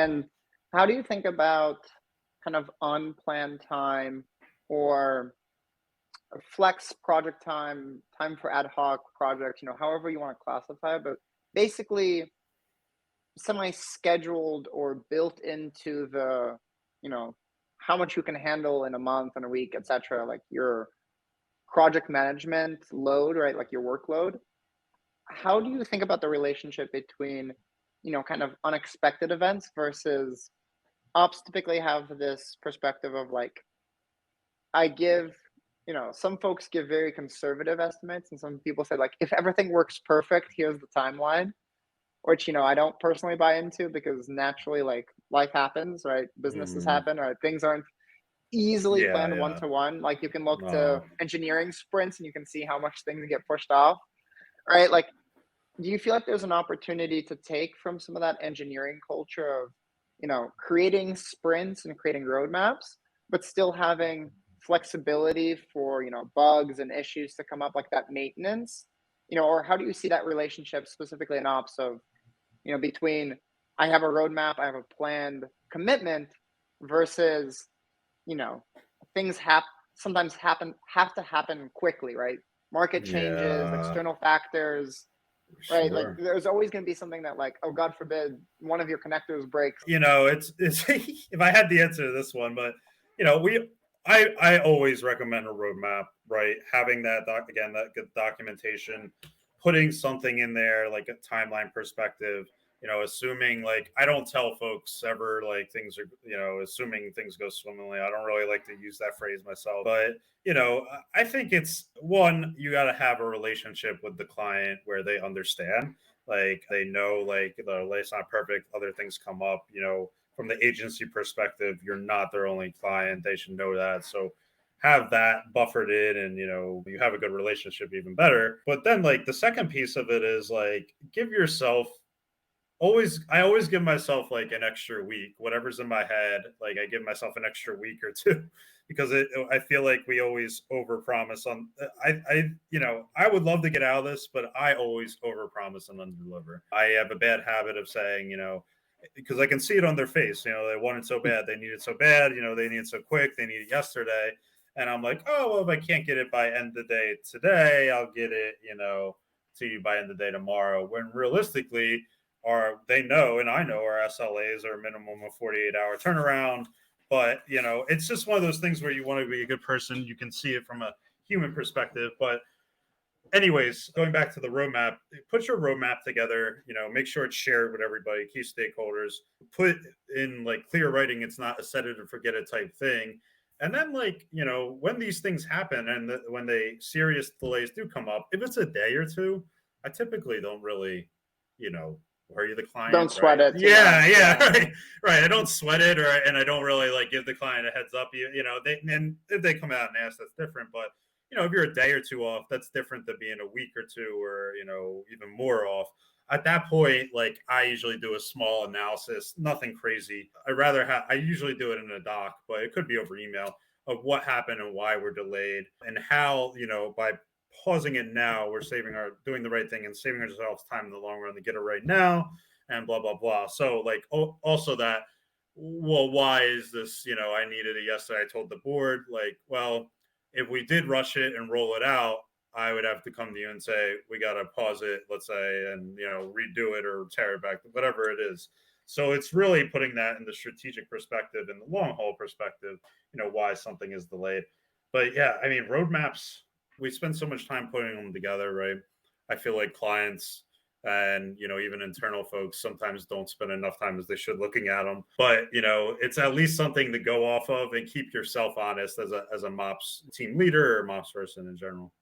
And how do you think about kind of unplanned time or flex project time, time for ad hoc projects, however you want to classify it, but basically semi-scheduled or built into the, you know, how much you can handle in a month and a week, etc. Like your project management load, right? Like your workload. How do you think about the relationship between, kind of unexpected events versus ops typically have this perspective of like, I give, some folks give very conservative estimates, and some people say like, if everything works perfect, here's the timeline, which I don't personally buy into because naturally, like life happens, right? Businesses Mm, happen, right? Things aren't easily yeah, planned one yeah. to one. Like you can look to No. engineering sprints and you can see how much things get pushed off, right? Like, do you feel like there's an opportunity to take from some of that engineering culture of, creating sprints and creating roadmaps, but still having flexibility for, bugs and issues to come up like that maintenance, or how do you see that relationship specifically in ops of, between I have a roadmap, I have a planned commitment versus, you know, things sometimes have to happen quickly, right? Market changes, Yeah, external factors, right? Like sure. there's always going to be something that like, oh God forbid, one of your connectors breaks. It's if I had the answer to this one, but we I always recommend a roadmap, right? Having that again, that good documentation, putting something in there like a timeline perspective. Assuming like I don't tell folks ever like things are, assuming things go swimmingly. I don't really like to use that phrase myself, but I think it's one, you got to have a relationship with the client where they understand, like they know, like the life's not perfect, other things come up. From the agency perspective, you're not their only client, they should know that. So have that buffered in, and you have a good relationship, even better. But then like the second piece of it is like give yourself, I always give myself like an extra week, whatever's in my head, like I give myself an extra week or two because I feel like we always overpromise on. I would love to get out of this, but I always overpromise and underdeliver. I have a bad habit of saying, because I can see it on their face. They want it so bad, they need it so bad. They need it so quick, they need it yesterday. And I'm like, oh well, if I can't get it by end of the day today, I'll get it, to you by end of the day tomorrow. When realistically, they know, and I know, our SLAs are a minimum of 48-hour turnaround. But it's just one of those things where you want to be a good person. You can see it from a human perspective. But anyways, going back to the roadmap, put your roadmap together. Make sure it's shared with everybody, key stakeholders. Put in like clear writing. It's not a set it and forget it type thing. And then, like, when these things happen and when they serious delays do come up, if it's a day or two, I typically don't really, worry the Don't client, sweat right? it too Yeah, much. yeah, Yeah. right. I don't sweat it, and I don't really like give the client a heads up. And if they come out and ask, that's different. But if you're a day or two off, that's different than being a week or two, or even more off. At that point, like I usually do a small analysis, nothing crazy. I usually do it in a doc, but it could be over email, of what happened and why we're delayed, and how by pausing it now, we're doing the right thing and saving ourselves time in the long run to get it right now, and blah blah blah. So like also that, well, why is this? I needed it yesterday. I told the board, like, well, if we did rush it and roll it out, I would have to come to you and say, we got to pause it, let's say, and, redo it or tear it back, whatever it is. So it's really putting that in the strategic perspective and the long haul perspective, why something is delayed. But yeah, I mean, roadmaps, we spend so much time putting them together, right? I feel like clients and even internal folks sometimes don't spend enough time as they should looking at them, but it's at least something to go off of and keep yourself honest as a MOPS team leader or MOPS person in general.